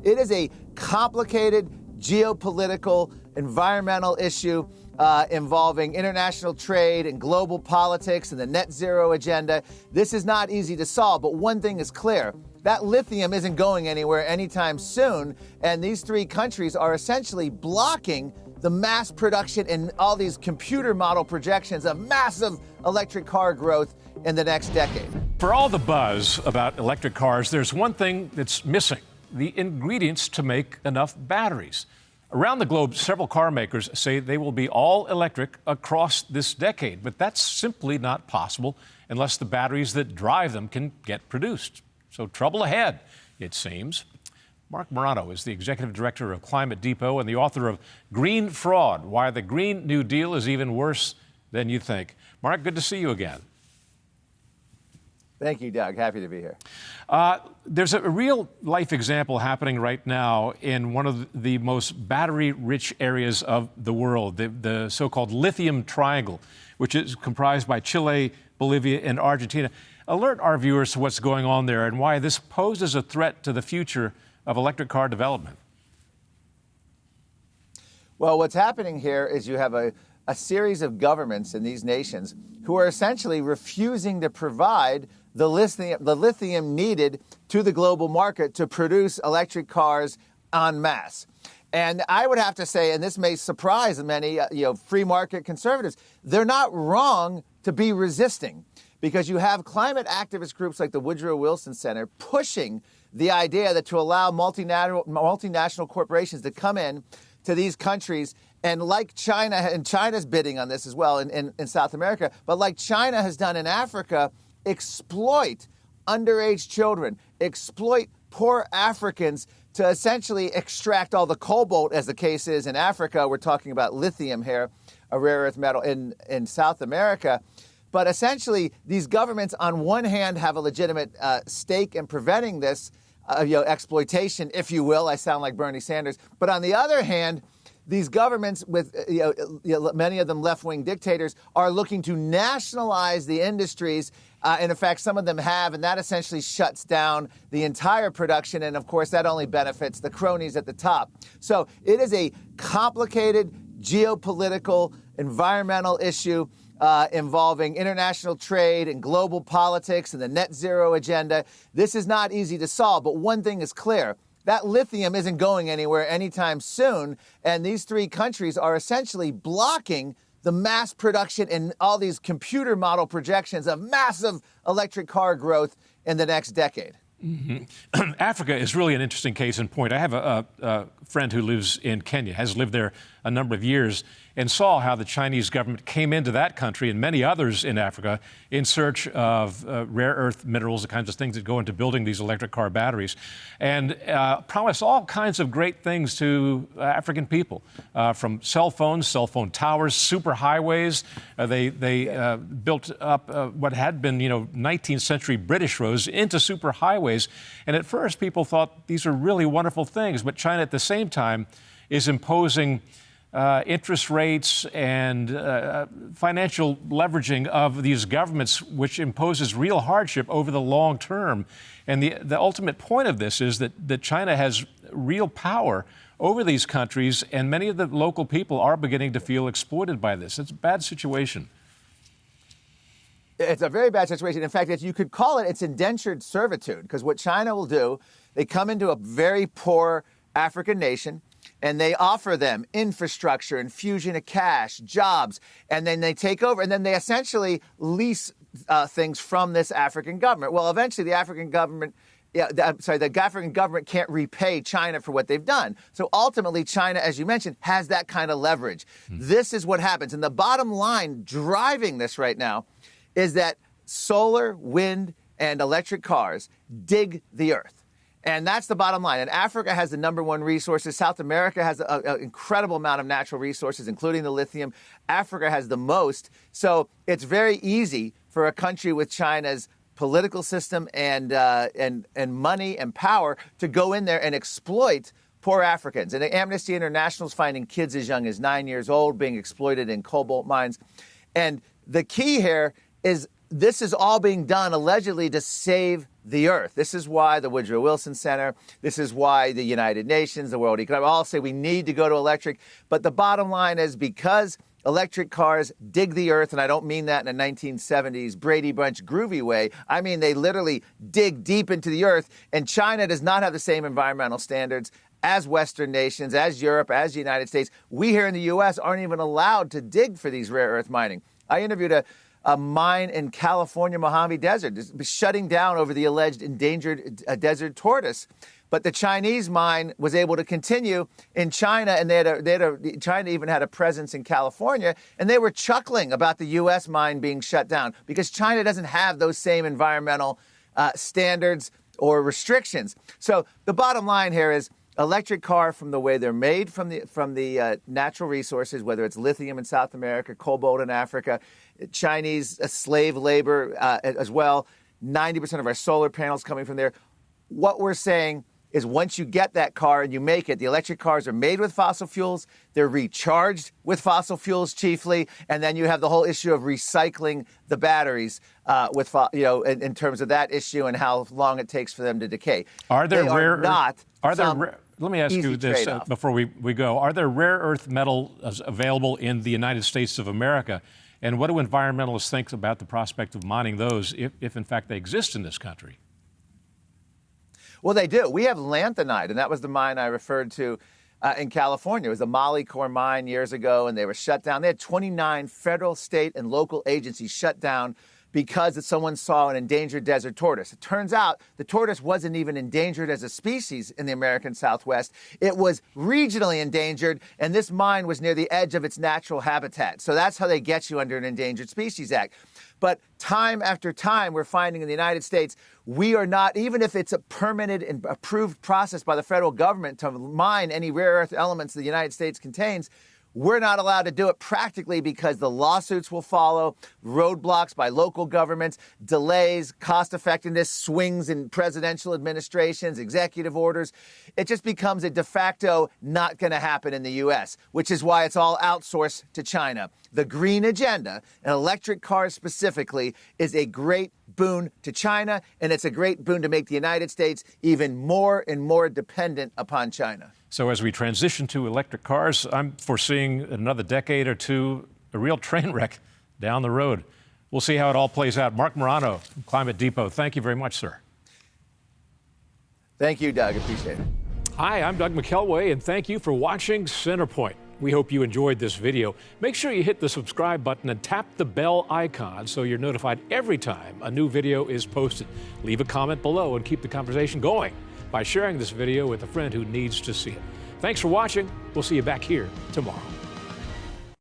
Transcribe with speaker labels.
Speaker 1: it is a complicated geopolitical, environmental issue involving international trade and global politics and the net zero agenda. This is not easy to solve, but one thing is clear. That lithium isn't going anywhere anytime soon, and these three countries are essentially blocking the mass production and all these computer model projections of massive electric car growth in the next decade.
Speaker 2: For all the buzz about electric cars, there's one thing that's missing: the ingredients to make enough batteries. Around the globe, several car makers say they will be all electric across this decade, but that's simply not possible unless the batteries that drive them can get produced. So trouble ahead, it seems. Marc Morano is the executive director of Climate Depot and the author of Green Fraud: Why the Green New Deal is Even Worse Than You Think. Marc, good to see you again.
Speaker 1: Thank you, Doug. Happy to be here.
Speaker 2: There's a real-life example happening right now in one of the most battery-rich areas of the world, the so-called Lithium Triangle, which is comprised by Chile, Bolivia, and Argentina. Alert our viewers to what's going on there and why this poses a threat to the future of electric car development.
Speaker 1: Well, what's happening here is you have a series of governments in these nations who are essentially refusing to provide the lithium needed to the global market to produce electric cars en masse. And I would have to say, and this may surprise many free market conservatives, they're not wrong to be resisting, because you have climate activist groups like the Woodrow Wilson Center pushing the idea that to allow multinational corporations to come in to these countries, and like China, and China's bidding on this as well in South America, but like China has done in Africa, exploit underage children, exploit poor Africans to essentially extract all the cobalt, as the case is in Africa. We're talking about lithium here, a rare earth metal in South America. But essentially, these governments, on one hand, have a legitimate stake in preventing this exploitation, if you will. I sound like Bernie Sanders. But on the other hand, these governments, with many of them left-wing dictators, are looking to nationalize the industries. And in fact, some of them have, and that essentially shuts down the entire production. And of course, that only benefits the cronies at the top. So it is a complicated geopolitical, environmental issue involving international trade and global politics and the net zero agenda. This is not easy to solve, but one thing is clear. That lithium isn't going anywhere anytime soon, and these three countries are essentially blocking the mass production and all these computer model projections of massive electric car growth in the next decade.
Speaker 2: Mm-hmm. Africa is really an interesting case in point. I have a friend who lives in Kenya, has lived there a number of years, and saw how the Chinese government came into that country and many others in Africa in search of rare earth minerals, the kinds of things that go into building these electric car batteries, and promised all kinds of great things to African people, from cell phones, cell phone towers, super highways. They built up what had been, 19th century British roads into super highways. And at first, people thought these are really wonderful things, but China at the same time is imposing interest rates and financial leveraging of these governments, which imposes real hardship over the long term. And the ultimate point of this is that China has real power over these countries, and many of the local people are beginning to feel exploited by this. It's a bad situation.
Speaker 1: It's a very bad situation. In fact, you could call it's indentured servitude, because what China will do, they come into a very poor African nation, and they offer them infrastructure, infusion of cash, jobs, and then they take over, and then they essentially lease things from this African government. Well, eventually the African government can't repay China for what they've done. So ultimately, China, as you mentioned, has that kind of leverage. This is what happens. And the bottom line driving this right now is that solar, wind, and electric cars dig the earth. And that's the bottom line. And Africa has the number one resources. South America has an incredible amount of natural resources, including the lithium. Africa has the most. So it's very easy for a country with China's political system and money and power to go in there and exploit poor Africans. And Amnesty International is finding kids as young as 9 years old being exploited in cobalt mines. And the key here is this is all being done allegedly to save the earth. This is why the Woodrow Wilson Center, this is why the United Nations, the World Economic, all say we need to go to electric. But the bottom line is because electric cars dig the earth, and I don't mean that in a 1970s Brady Bunch groovy way. I mean they literally dig deep into the earth, and China does not have the same environmental standards as Western nations, as Europe, as the United States. We here in the U.S. aren't even allowed to dig for these rare earth mining. I interviewed a mine in California, Mojave Desert, shutting down over the alleged endangered desert tortoise. But the Chinese mine was able to continue in China, and China even had a presence in California, and they were chuckling about the U.S. mine being shut down because China doesn't have those same environmental standards or restrictions. So the bottom line here is electric car, from the way they're made from the natural resources, whether it's lithium in South America, cobalt in Africa, Chinese slave labor as well, 90% of our solar panels coming from there. What we're saying is once you get that car and you make it, the electric cars are made with fossil fuels, they're recharged with fossil fuels chiefly, and then you have the whole issue of recycling the batteries in terms of that issue and how long it takes for them to decay.
Speaker 2: Are there let me ask you this
Speaker 1: before
Speaker 2: we go. Are there rare earth metals available in the United States of America? And what do environmentalists think about the prospect of mining those if in fact they exist in this country?
Speaker 1: Well, they do. We have lanthanide, and that was the mine I referred to in California. It was a Molycorp mine years ago, and they were shut down. They had 29 federal, state, and local agencies shut down because someone saw an endangered desert tortoise. It turns out the tortoise wasn't even endangered as a species in the American Southwest. It was regionally endangered, and this mine was near the edge of its natural habitat. So that's how they get you under an Endangered Species Act. But time after time, we're finding in the United States, we are not, even if it's a permitted and approved process by the federal government to mine any rare earth elements the United States contains, we're not allowed to do it practically because the lawsuits will follow, roadblocks by local governments, delays, cost effectiveness, swings in presidential administrations, executive orders. It just becomes a de facto not going to happen in the U.S., which is why it's all outsourced to China. The green agenda, and electric cars specifically, is a great boon to China, and it's a great boon to make the United States even more and more dependent upon China.
Speaker 2: So as we transition to electric cars, I'm foreseeing another decade or two, a real train wreck down the road. We'll see how it all plays out. Marc Morano, Climate Depot, thank you very much, sir.
Speaker 1: Thank you, Doug. Appreciate it.
Speaker 2: Hi, I'm Doug McKelway, and thank you for watching Centerpoint. We hope you enjoyed this video. Make sure you hit the subscribe button and tap the bell icon so you're notified every time a new video is posted. Leave a comment below and keep the conversation going by sharing this video with a friend who needs to see it. Thanks for watching. We'll see you back here tomorrow.